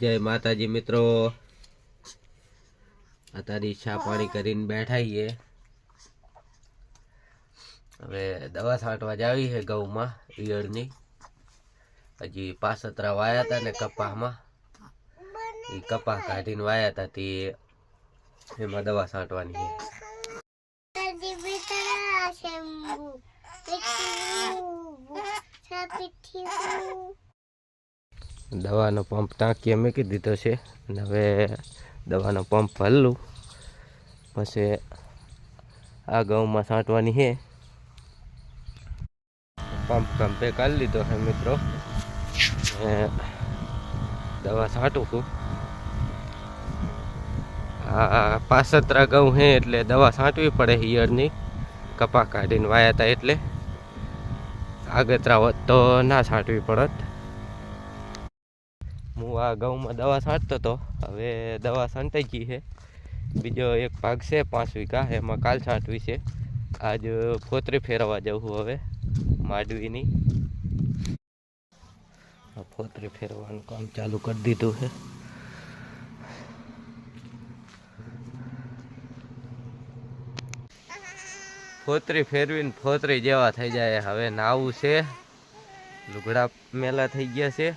जय माताजी मित्रों। अतारी छा पानी करीने बैठा ही है। हवे दवा छांटवा जावी है गऊ में ईयळनी। हजी पासतरा वाया था ने कपाह में ई कपाह काढीने वाया था ती एमां दवा छांटवानी है। दवानो पंप टांकी मूकी दीधो छे अने हवे दवानो पंप भरलू पछी आ गऊ में छांटवानी है। पंप कंपे कर लीधो है मित्रों। दवा छांटू छू। आ पासतरा गऊ है एटले दवा छांटवी पड़े ईयळनी। कपा काढीने वाया था एटले आगतरा होत तो ना छांटवी पड़त। हूँ आ गऊ में दवा छांटतो तो हवे दवा छांटाई गई है। बीजो एक भाग से 5 वीघा एमां काल छांटवी छे। आज फोतरी फेरवा जाऊँ हवे माडवीनी। फोतरी फेरवानुं काम चालू कर दीधुं है। फोतरी फेरवीने फोतरी जेवा थई जाए। हवे नावुं छे। लुगड़ा मेला थई गया छे।